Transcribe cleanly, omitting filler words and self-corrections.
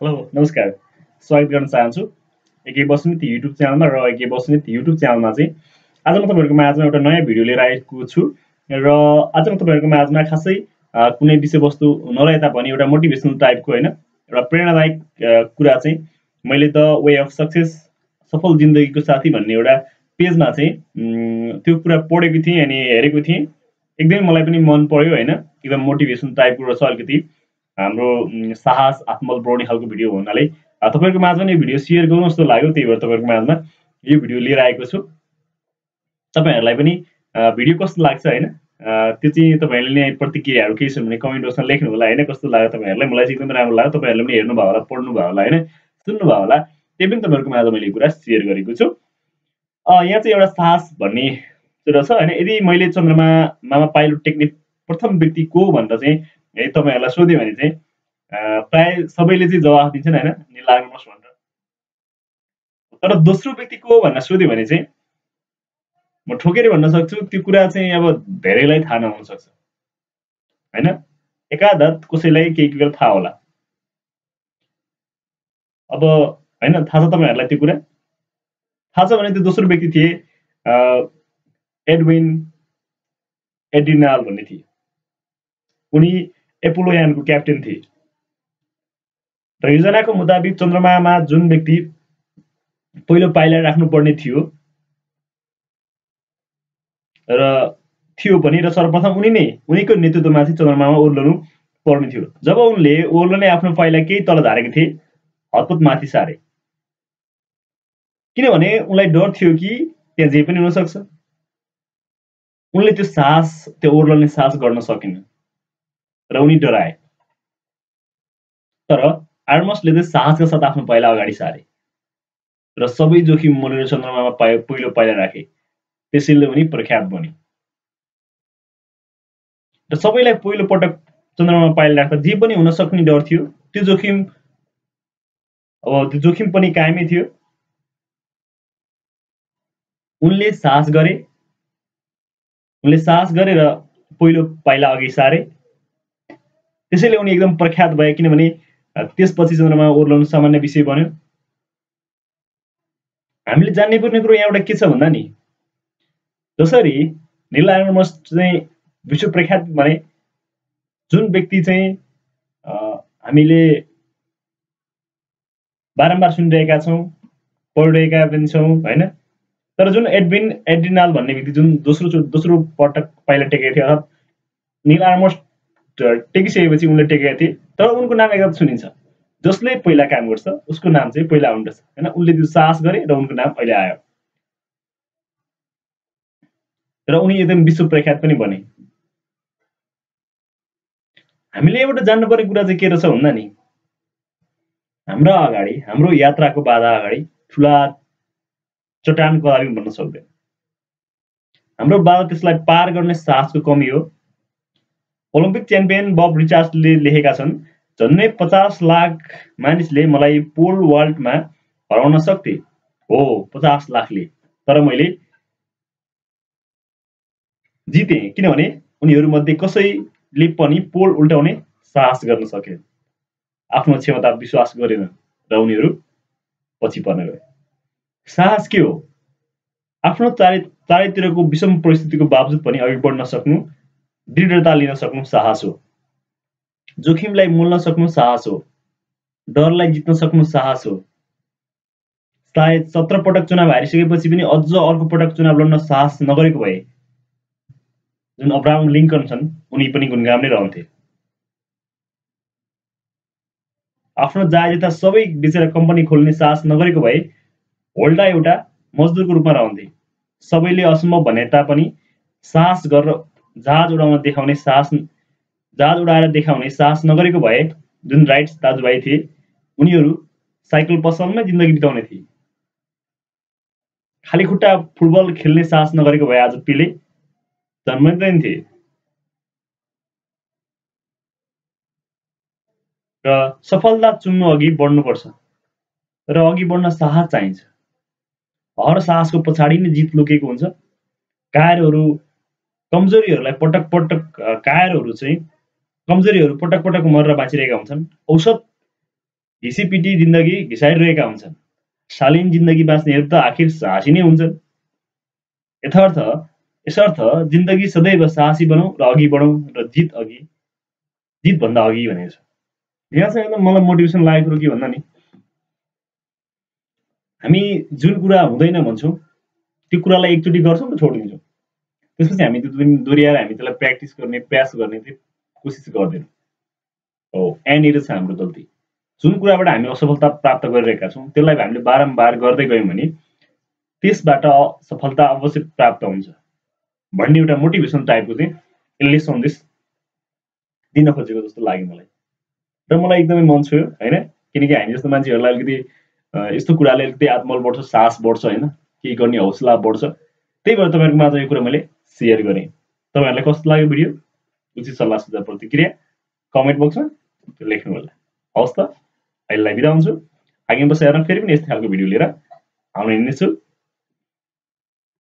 Hello नमस्कार स्वागत गर्न चाहन्छु एकै बस्नेत युट्युब च्यानलमा र एकै बस्नेत युट्युब च्यानलमा चाहिँ आज म तपाईँहरूको माझमा एउटा नयाँ भिडियो लिएर आएको छु र आज म तपाईँहरूको माझमा खासै कुनै विषयवस्तु नरहे तापनि एउटा मोटिभेसनल टाइपको हैन एउटा प्रेरणादायक कुरा चाहिँ मैले द वे अफ सक्सेस सफल जिन्दगीको साथी भन्ने एउटा पेजमा चाहिँ त्यो कुरा पढेको थिएँ अनि हेरेको थिएँ एकदमै मलाई पनि मन पर्यो हैन एकदम मोटिभेसन टाइपको रहेछ अलिकति हाम्रो साहस आत्मबल बढाउने खालको भिडियो हुनाले तपाईँहरूको माझमा नै भिडियो सेयर गरौँ जस्तो लाग्यो त्यही भएर तपाईँहरूको माझमा यो भिडियो लिएर आएको छु तपाईँहरूलाई पनि भिडियो कस्तो लाग्छ हैन त्यो चाहिँ तपाईँहरूले नै प्रतिक्रियाहरू केही छन् भने कमेन्ट बक्समा लेख्नु होला हैन कस्तो लाग्यो तपाईँहरूलाई मलाई चाहिँ एकदमै राम्रो लाग्यो तपाईँहरूले पनि हेर्नु भयो होला पढ्नु भयो होला हैन सुन्नु भयो होला त्यही पनि तपाईँहरूको माझमा मैले कुरा सेयर गरेको छु यहाँ चाहिँ एउटा साहस भन्ने कुरा छ हैन यदि मैले चन्द्रमामा पाइलट टेक्ने प्रथम व्यक्ति को भनेर चाहिँ है तपाईँहरूलाई सोध्यो भने चाहिँ प्राय सबैले चाहिँ जवाफ दिन्छन् हैन नील आर्मस्ट्रङ भनेर तर दोस्रो व्यक्ति को भनेर सोध्यो भने चाहिँ म ठोकेर भन्न सक्छु त्यो कुरा चाहिँ अब धेरैलाई थाहा नहुन सक्छ हैन एकाधत कसैलाई केही कुरा थाहा होला अब हैन थाहा छ तपाईँहरूलाई त्यो कुरा थाहा छ भने त्यो दोस्रो व्यक्ति थिए एडविन एड्रिनाल भन्ने थिए उनी एपोलो यानको क्याप्टेन थिए र योजनाको मुताबिक चन्द्रमामा जुन व्यक्ति पहिलो पाइला राख्नुपर्ने थियो र थियो पनि र सर्वप्रथम उनीको नेतृत्वमा चाहिँ चन्द्रमामा ओर्लनु पर्ने थियो जब उनले ओर्लने आफ्नो पाइला केही तल झारेको थिए हतपत माथि सारे किनभने उनलाई डर थियो कि त्यहाँ जे पनि हुन सक्छ उनले त्यो साहस त्यो ओर्लने साहस गर्न सकेन र उनी डराए तर आर्मस्टले चाहिँ साहसका साथ आफ्नो पाइला अगाडि सारे र सबै जोखिम मोलेर चन्द्रमामा पहिलो पाइला राखे त्यसैले उनी प्रख्यात बने र सबैलाई पहिलो पटक चन्द्रमामा पाइला राख्दा जे पनि हुन सक्ने डर थियो त्यो जोखिम पनि कायमै थियो उनले साहस गरे र पहिलो पाइला अघि सारे त्यसैले उनी एकदम प्रख्यात भए किनभने त्यसपछि चन्द्रमा ओर्लनु सामान्य विषय बन्यो हामीले जान्नै पर्ने कुरो यहाँ एउटा के छ भन्दा नि जसरी नील आर्मस्ट्रङ चाहिँ विश्व प्रख्यात भने जुन व्यक्ति चाहिँ हामीले बारम्बार सुनिरहेका छौँ पढिरहेका पनि छौँ हैन तर जुन एड्रिनाल भन्ने व्यक्ति जुन दोस्रो पटक पाइला टेकेको थियो अर्थात् नील आर्मस्ट्रङ टेकिसकेपछि उनले टेकेका थिए तर उनको नाम एकदम सुनिन्छ जसले पहिला काम गर्छ उसको नाम चाहिँ पहिला आउँदछ हैन उनले त्यो साहस गरे र उनको नाम अहिले आयो र उनी एकदम विश्व प्रख्यात पनि बने हामीले एउटा जान्नुपर्ने कुरा चाहिँ के रहेछ भन्दा नि हाम्रो यात्राको बाधा अगाडि ठुला चट्टान कदापि बन्न सक्दैन हाम्रो बाधा त्यसलाई पार गर्ने साहसको कमी हो ओलम्पिक च्याम्पियन बब रिचार्ड्सले लेखेका छन् झन्डै 50 लाख मानिसले मलाई पोल वाल्टमा हराउन सक्थे हो 50 लाखले तर मैले जिते किनभने उनीहरूमध्ये कसैले पनि पोल उल्टाउने साहस गर्न सके आफ्नो क्षमता विश्वास गरेन र उनीहरू पछि पर्न गए साहस के हो आफ्नो चारैतिरको विषम परिस्थितिको बावजुद पनि अघि बढ्न सक्नु दृढता लिन सक्नु साहस हो जोखिमलाई मोल्न सक्नु साहस हो डरलाई जित्न सक्नु साहस हो सायद 17 पटक चुनाव हारिसकेपछि पनि अझ अर्को पटक चुनाव लड्न साहस नगरेको भए जुन अब्राहम लिङ्कन छन् उनी पनि गुणगाम नै रहन्थे आफ्नो जायजा सबै बेचेर कम्पनी खोल्ने साहस नगरेको भए होल्डा एउटा मजदुरको रूपमा रहन्थे सबैले असम्भव भने तापनि साहस गरेर जहाज उडाएर देखाउने साहस नगरेको भए जुन राइट्स दाजुभाइ थिए उनीहरू साइकल पसलमै जिन्दगी बिताउने थिए खाली खुट्टा फुटबल खेल्ने साहस नगरेको भए आज पेले जन्मिँदैन थिए र सफलता चुन्नु अघि बढ्नुपर्छ र अघि बढ्न साहस चाहिन्छ हर साहसको पछाडि नै जित लुकेको हुन्छ कमजोरीहरू पटक पटक मरेर बाँचिरहेका हुन्छन् घिसीपिटी जिन्दगी घिसाइरहेका हुन्छन्। शालीन जिन्दगी बाँच्नेहरू त आखिर साहसी नै हुन्छन्। यसर्थ जिन्दगी सदैव साहसी बनौँ र अघि बढौँ र जितभन्दा अघि भनेको छ। यहाँ चाहिँ एकदम मलाई मोटिभेसन लागेको कुरो के भन्दा नि, हामी जुन कुरा हुँदैन भन्छौँ त्यो कुरालाई एकचोटि गर्छौँ र छोडिदिन्छौँ। त्यसपछि हामी त्यो दोहोऱ्याएर हामी त्यसलाई प्र्याक्टिस गर्ने, प्रयास गर्ने चाहिँ कोसिस गर्दैनौँ। हो, यहाँनिर छ हाम्रो गल्ती। जुन कुराबाट हामी असफलता प्राप्त गरिरहेका छौँ त्यसलाई हामीले बारम्बार गर्दै गयौँ भने त्यसबाट सफलता अवश्य प्राप्त हुन्छ भन्ने एउटा मोटिभेसन टाइपको चाहिँ यसले सन्देश दिन खोजेको जस्तो लाग्यो मलाई। र मलाई एकदमै मन छोयो हैन, किनकि हामी जस्तो मान्छेहरूलाई अलिकति यस्तो कुराले अलिकति आत्मबल बढ्छ, साहस बढ्छ हैन, केही गर्ने हौसला बढ्छ। त्यही भएर तपाईँहरूको माझ यो कुरा मैले सेयर गरेँ। तपाईँहरूलाई कस्तो लाग्यो भिडियो? उचित सल्लाह सुझाव प्रतिक्रिया कमेन्ट बक्समा लेख्नु होला। हवस् त, अहिलेलाई बिदा हुन्छु। आगामी वर्ष हेर्न फेरि पनि यस्तो खालको भिडियो लिएर आउने नै छु।